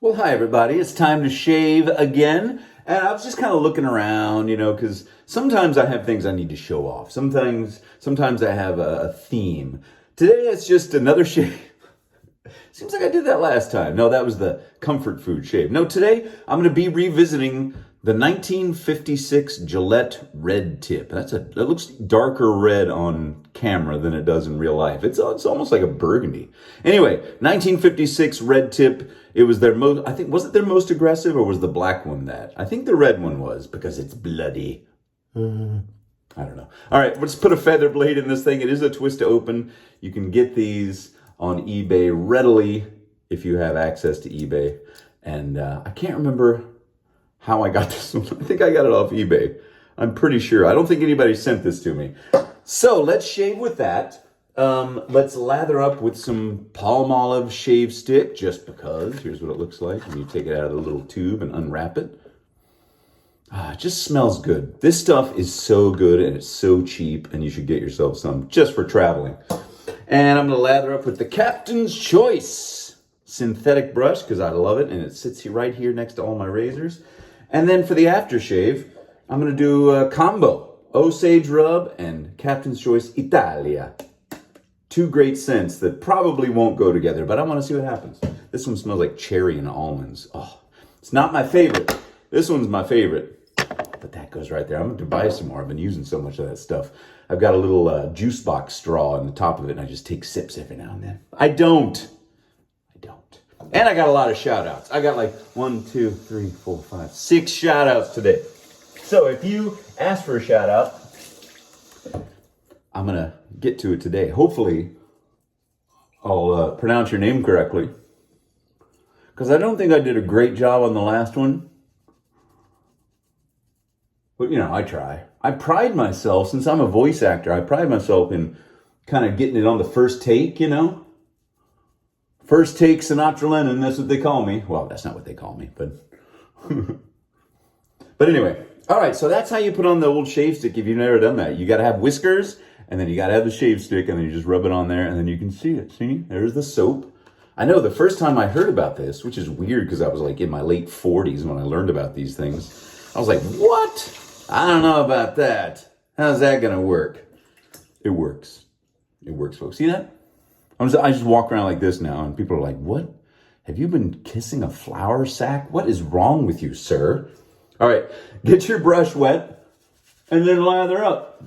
Well, hi everybody. It's time to shave again. And I was just kind of looking around, because sometimes I have things I need to show off. Sometimes I have a theme. Today it's just another shave. Seems like I did that last time. No, that was the comfort food shave. No, today I'm going to be revisiting the 1956 Gillette Red Tip. It looks darker red on camera than it does in real life. It's almost like a burgundy. Anyway, 1956 Red Tip. It was their most, I think, was it their most aggressive, or was the black one that? I think the red one was, because it's bloody. I don't know. All right, let's put a feather blade in this thing. It is a twist to open. You can get these on eBay readily if you have access to eBay. And I can't remember how I got this one. I think I got it off eBay. I'm pretty sure. I don't think anybody sent this to me. So let's shave with that. Let's lather up with some Palmolive shave stick, just because. Here's what it looks like. And you take it out of the little tube and unwrap it. It just smells good. This stuff is so good and it's so cheap, and you should get yourself some just for traveling. And I'm going to lather up with the Captain's Choice synthetic brush, because I love it, and it sits here right here next to all my razors. And then for the aftershave, I'm going to do a combo. Osage rub and Captain's Choice Italia. Two great scents that probably won't go together, but I want to see what happens. This one smells like cherry and almonds. Oh, it's not my favorite. This one's my favorite. But that goes right there. I'm going to buy some more. I've been using so much of that stuff. I've got a little juice box straw on the top of it, and I just take sips every now and then. I don't. And I got a lot of shout outs. I got like 1, 2, 3, 4, 5, 6 shout outs today. So if you ask for a shout out, I'm going to get to it today. Hopefully, I'll pronounce your name correctly, because I don't think I did a great job on the last one. But, I try. I pride myself, since I'm a voice actor, I pride myself in kind of getting it on the first take, First take Sinatra Lennon, that's what they call me. Well, that's not what they call me, but... But anyway, all right, so that's how you put on the old shave stick if you've never done that. You got to have whiskers, and then you got to have the shave stick, and then you just rub it on there, and then you can see it. See? There's the soap. I know the first time I heard about this, which is weird because I was like in my late 40s when I learned about these things, I was like, what? I don't know about that. How's that going to work? It works. It works, folks. See that? I just walk around like this now, and people are like, what? Have you been kissing a flour sack? What is wrong with you, sir? All right, get your brush wet, and then lather up.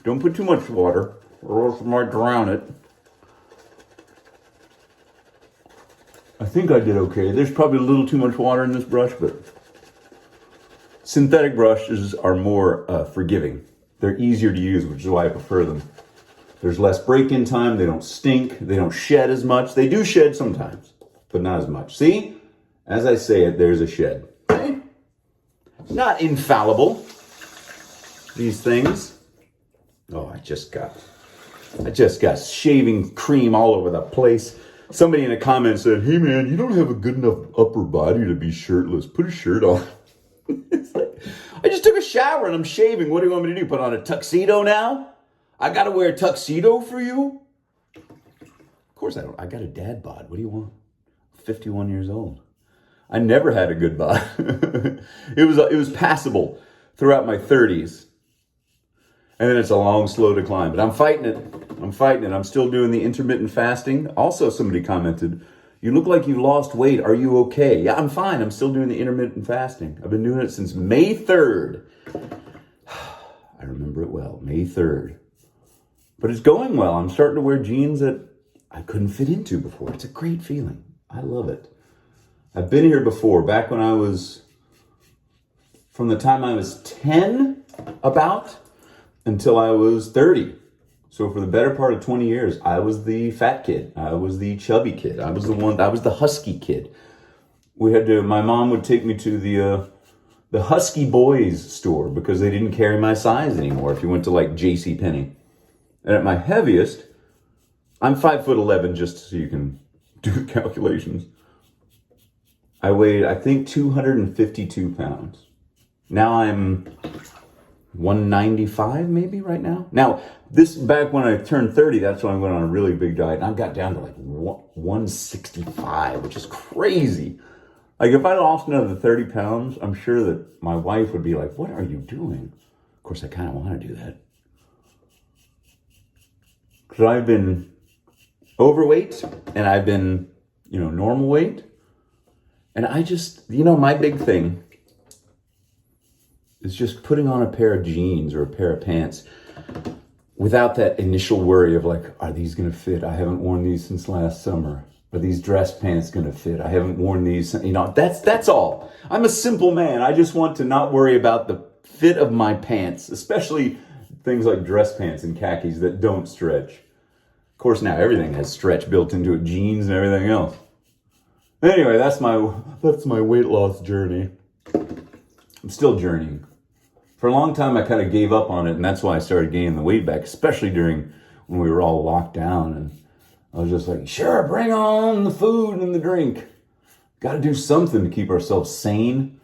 Don't put too much water, or else it might drown it. I think I did okay. There's probably a little too much water in this brush, but synthetic brushes are more forgiving. They're easier to use, which is why I prefer them. There's less break-in time. They don't stink. They don't shed as much. They do shed sometimes, but not as much. See? As I say it, there's a shed. Okay? Not infallible, these things. Oh, I just got shaving cream all over the place. Somebody in a comment said, hey man, you don't have a good enough upper body to be shirtless. Put a shirt on. It's like, I just took a shower and I'm shaving. What do you want me to do? Put on a tuxedo now? I gotta wear a tuxedo for you? Of course I don't. I got a dad bod. What do you want? 51 years old. I never had a good bod. It was passable throughout my 30s. And then it's a long, slow decline. But I'm fighting it. I'm still doing the intermittent fasting. Also, somebody commented, you look like you lost weight. Are you okay? Yeah, I'm fine. I'm still doing the intermittent fasting. I've been doing it since May 3rd. I remember it well. May 3rd. But it's going well. I'm starting to wear jeans that I couldn't fit into before. It's a great feeling. I love it. I've been here before, back when from the time I was 10 about until I was 30. So for the better part of 20 years, I was the fat kid. I was the chubby kid. I was the husky kid. My mom would take me to the Husky Boys store because they didn't carry my size anymore if you went to like JCPenney. And at my heaviest, I'm 5'11", just so you can do the calculations. I weighed, I think, 252 pounds. Now I'm 195 maybe right now. Now, this back when I turned 30, that's when I went on a really big diet. And I got down to like 165, which is crazy. Like if I lost another 30 pounds, I'm sure that my wife would be like, what are you doing? Of course, I kind of want to do that. Because I've been overweight and I've been, normal weight. And I just, my big thing is just putting on a pair of jeans or a pair of pants without that initial worry of like, are these going to fit? I haven't worn these since last summer. Are these dress pants going to fit? I haven't worn these. That's all. I'm a simple man. I just want to not worry about the fit of my pants, especially things like dress pants and khakis that don't stretch. Of course, now everything has stretch built into it, jeans and everything else. Anyway, that's my weight loss journey. I'm still journeying. For a long time, I kind of gave up on it, and that's why I started gaining the weight back, especially during when we were all locked down. And I was just like, sure, bring on the food and the drink. Got to do something to keep ourselves sane.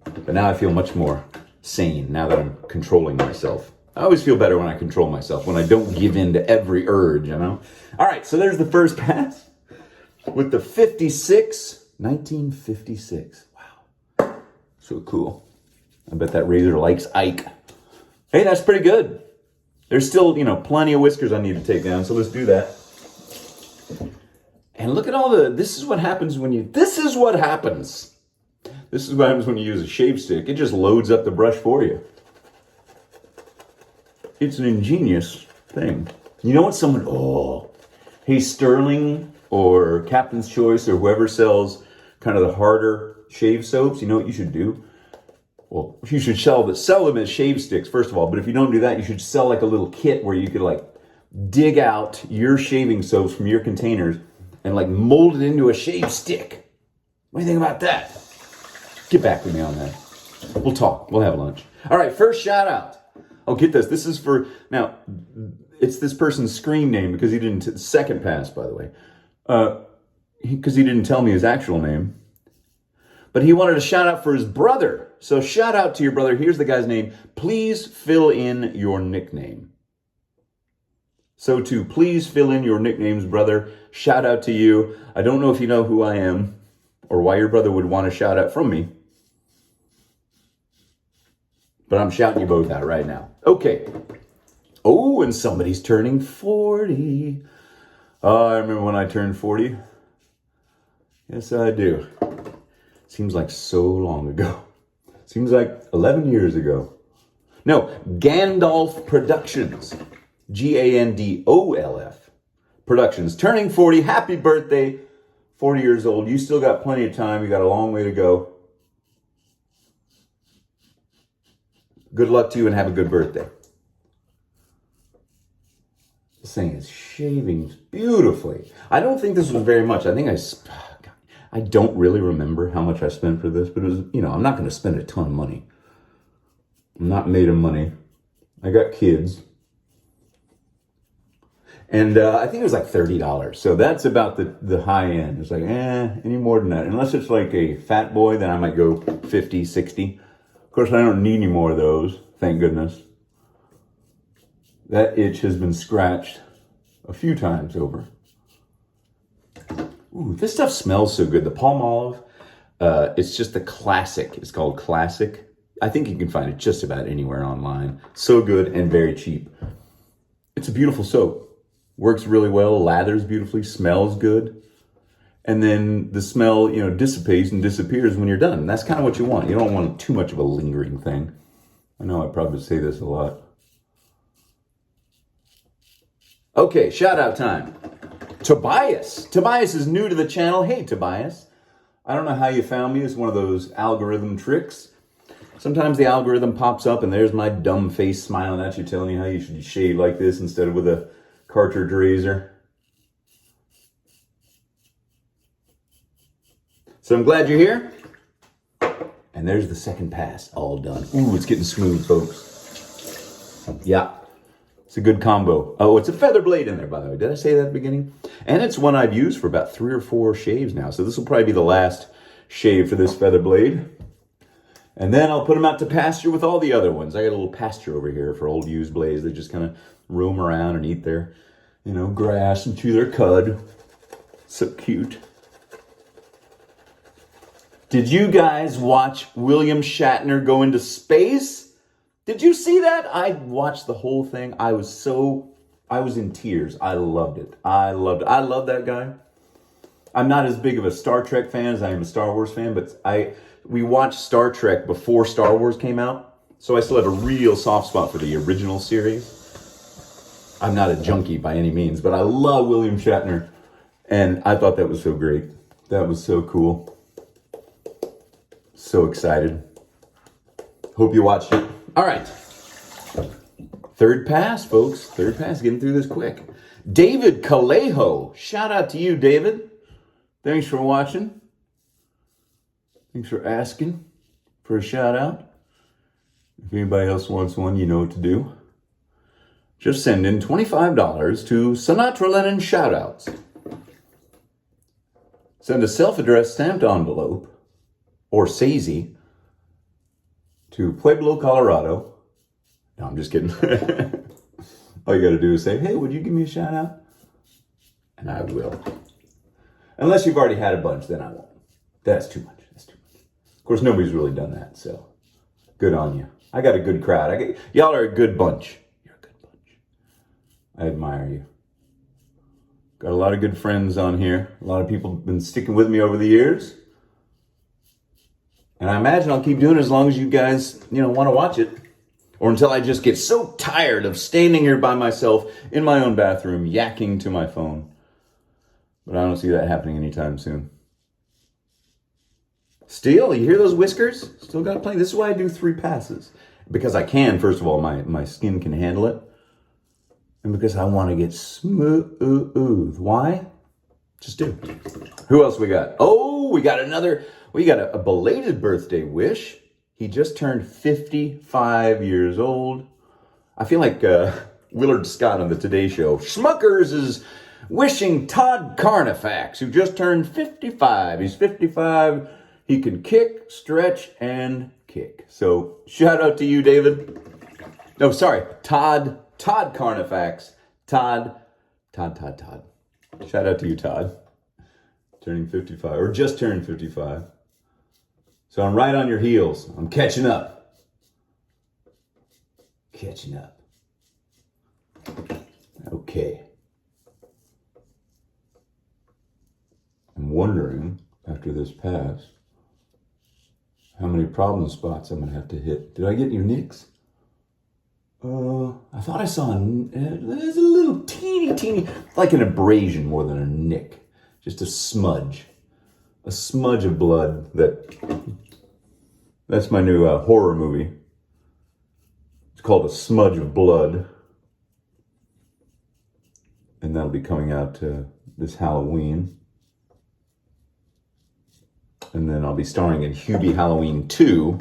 But now I feel much more sane now that I'm controlling myself. I always feel better when I control myself, when I don't give in to every urge, All right, so there's the first pass with the 1956. Wow. So cool. I bet that razor likes Ike. Hey, that's pretty good. There's still, plenty of whiskers I need to take down, so let's do that. And look at this is what happens when you use a shave stick. It just loads up the brush for you. It's an ingenious thing. You know what hey, Sterling or Captain's Choice or whoever sells kind of the harder shave soaps, you know what you should do? Well, you should sell them as shave sticks, first of all. But if you don't do that, you should sell like a little kit where you could like dig out your shaving soaps from your containers and like mold it into a shave stick. What do you think about that? Get back with me on that. We'll talk. We'll have lunch. All right, first shout out. Oh, get this. This is for, now, it's this person's screen name because he didn't, second pass, by the way. Because he didn't tell me his actual name. But he wanted a shout out for his brother. So shout out to your brother. Here's the guy's name. Please fill in your nickname. So to please fill in your nicknames, brother. Shout out to you. I don't know if you know who I am or why your brother would want a shout out from me. But I'm shouting you both out right now. Okay. Oh, and somebody's turning 40. Oh, I remember when I turned 40. Yes, I do. Seems like so long ago. Seems like 11 years ago. No, Gandalf Productions. Gandolf Productions. Turning 40. Happy birthday. 40 years old. You still got plenty of time. You got a long way to go. Good luck to you and have a good birthday. This thing is shaving beautifully. I don't think this was very much. I think I don't really remember how much I spent for this, but it was, I'm not going to spend a ton of money. I'm not made of money. I got kids. And I think it was like $30. So that's about the high end. It's like, any more than that. Unless it's like a fat boy, then I might go 50, 60. Of course, I don't need any more of those. Thank goodness. That itch has been scratched a few times over. Ooh, this stuff smells so good. The Palmolive, it's just the classic. It's called Classic. I think you can find it just about anywhere online. So good and very cheap. It's a beautiful soap. Works really well, lathers beautifully, smells good. And then the smell, dissipates and disappears when you're done. And that's kind of what you want. You don't want too much of a lingering thing. I know I probably say this a lot. Okay, shout out time. Tobias. Tobias is new to the channel. Hey, Tobias. I don't know how you found me. It's one of those algorithm tricks. Sometimes the algorithm pops up and there's my dumb face smiling at you, telling you how you should shave like this instead of with a cartridge razor. So I'm glad you're here. And there's the second pass, all done. Ooh, it's getting smooth, folks. Yeah. It's a good combo. Oh, it's a feather blade in there, by the way. Did I say that at the beginning? And it's one I've used for about 3 or 4 shaves now. So this will probably be the last shave for this feather blade. And then I'll put them out to pasture with all the other ones. I got a little pasture over here for old used blades. They just kind of roam around and eat their, grass and chew their cud. So cute. Did you guys watch William Shatner go into space? Did you see that? I watched the whole thing. I was in tears. I loved it. I love that guy. I'm not as big of a Star Trek fan as I am a Star Wars fan, but we watched Star Trek before Star Wars came out, so I still have a real soft spot for the original series. I'm not a junkie by any means, but I love William Shatner, and I thought that was so great. That was so cool. So excited. Hope you watched it. All right. Third pass, folks. Third pass, getting through this quick. David Calejo. Shout out to you, David. Thanks for watching. Thanks for asking for a shout out. If anybody else wants one, you know what to do. Just send in $25 to Sinatra Lennon Shoutouts. Send a self-addressed stamped envelope or SAZY to Pueblo, Colorado. No, I'm just kidding. All you got to do is say, hey, would you give me a shout out? And I will. Unless you've already had a bunch, then I won't. That's too much. Of course, nobody's really done that, so good on you. I got a good crowd. Y'all are a good bunch. You're a good bunch. I admire you. Got a lot of good friends on here. A lot of people have been sticking with me over the years. And I imagine I'll keep doing it as long as you guys, want to watch it. Or until I just get so tired of standing here by myself in my own bathroom, yakking to my phone. But I don't see that happening anytime soon. Still, you hear those whiskers? Still got plenty. This is why I do 3 passes. Because I can, first of all, my skin can handle it. And because I want to get smooth. Why? Just do. Who else we got? Oh, we got a belated birthday wish. He just turned 55 years old. I feel like Willard Scott on the Today Show. Schmuckers is wishing Todd Carnifax, who just turned 55. He's 55. He can kick, stretch, and kick. So shout out to you, David. No, sorry, Todd Carnifax. Todd. Shout out to you, Todd. Turning 55, or just turned 55. So I'm right on your heels. I'm catching up. Okay. I'm wondering, after this pass, how many problem spots I'm going to have to hit. Did I get your nicks? I thought I saw there's a little teeny, like an abrasion more than a nick. Just a smudge. A smudge of blood. That's my new horror movie. It's called A Smudge of Blood. And that'll be coming out this Halloween. And then I'll be starring in Hubie Halloween 2,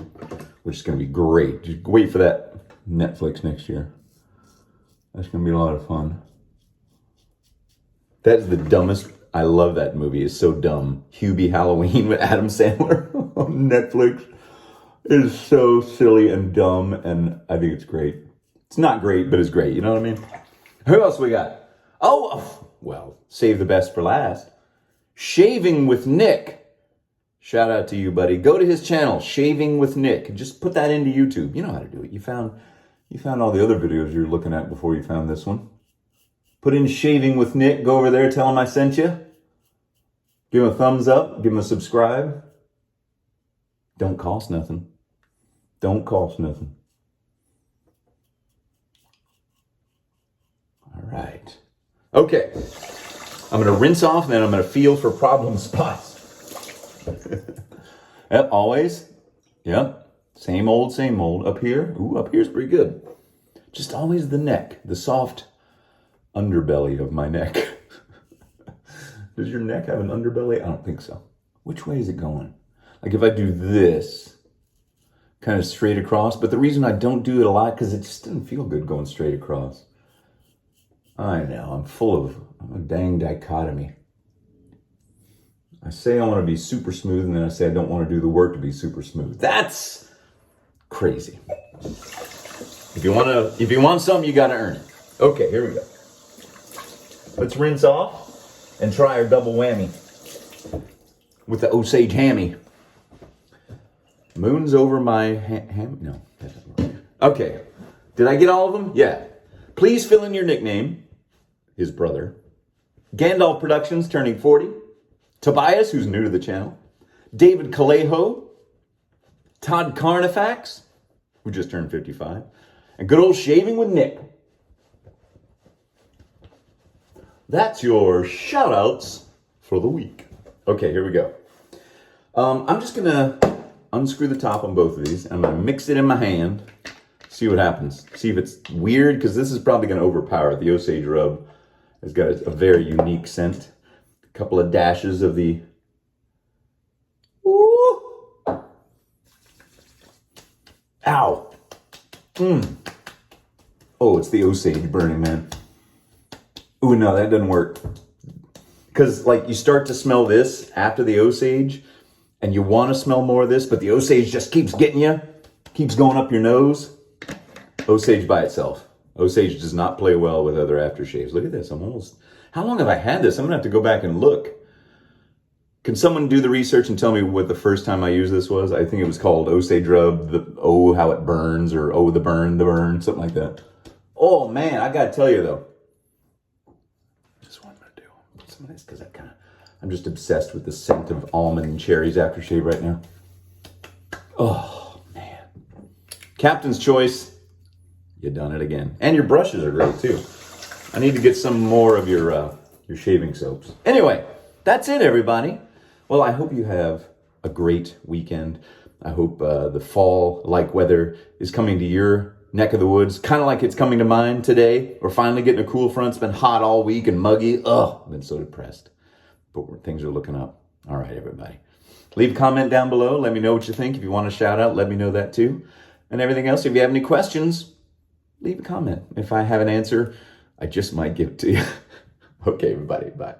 which is going to be great. Just wait for that Netflix next year. That's going to be a lot of fun. That is the dumbest. I love that movie. It's so dumb. Hubie Halloween with Adam Sandler on Netflix. It is so silly and dumb, and I think it's great. It's not great, but it's great. You know what I mean? Who else we got? Oh, well, save the best for last. Shaving with Nick. Shout out to you, buddy. Go to his channel, Shaving with Nick. Just put that into YouTube. You know how to do it. You found all the other videos you were looking at before you found this one. Put in Shaving with Nick. Go over there. Tell him I sent you. Give him a thumbs up. Give him a subscribe. Don't cost nothing. All right. Okay. I'm going to rinse off, and then I'm going to feel for problem spots. Yep, always. Yep. Same old. Up here. Ooh, up here's pretty good. Just always the neck. The soft underbelly of my neck. Does your neck have an underbelly? I don't think so. Which way is it going? Like if I do this, kind of straight across. But the reason I don't do it a lot, because it just doesn't feel good going straight across. I know, I'm full of a dang dichotomy. I say I want to be super smooth, and then I say I don't want to do the work to be super smooth. That's crazy. If you want something, you got to earn it. Okay, here we go. Let's rinse off and try our double whammy with the Osage hammy. Moon's over my no, that doesn't work. Okay. Did I get all of them? Yeah. Please fill in your nickname. His brother. Gandalf Productions turning 40. Tobias, who's new to the channel. David Calejo. Todd Carnifax, who just turned 55. And good old Shaving with Nick. That's your shout-outs for the week. Okay, here we go. I'm just going to unscrew the top on both of these. I'm going to mix it in my hand. See what happens. See if it's weird, because this is probably going to overpower it. The Osage rub has got a very unique scent. A couple of dashes of the... Ooh! Ow! Oh, it's the Osage burning, man. Ooh, no, that doesn't work. Because, like, you start to smell this after the Osage, and you want to smell more of this, but the Osage just keeps getting you, keeps going up your nose. Osage by itself. Osage does not play well with other aftershaves. Look at this. I'm almost... How long have I had this? I'm going to have to go back and look. Can someone do the research and tell me what the first time I used this was? I think it was called Osage Rub, oh, how it burns, or oh, the burn, something like that. Oh, man, I got to tell you, though. This is what I'm going to do. Put some of this, because I'm just obsessed with the scent of almond and cherries aftershave right now. Oh, man. Captain's choice. You done it again. And your brushes are great, too. I need to get some more of your shaving soaps. Anyway, that's it, everybody. Well, I hope you have a great weekend. I hope the fall-like weather is coming to your neck of the woods, kind of like it's coming to mine today. We're finally getting a cool front. It's been hot all week and muggy. Ugh, I've been so depressed. But things are looking up. All right, everybody. Leave a comment down below. Let me know what you think. If you want a shout out, let me know that too. And everything else, if you have any questions, leave a comment. If I have an answer, I just might give it to you. Okay, everybody. Bye.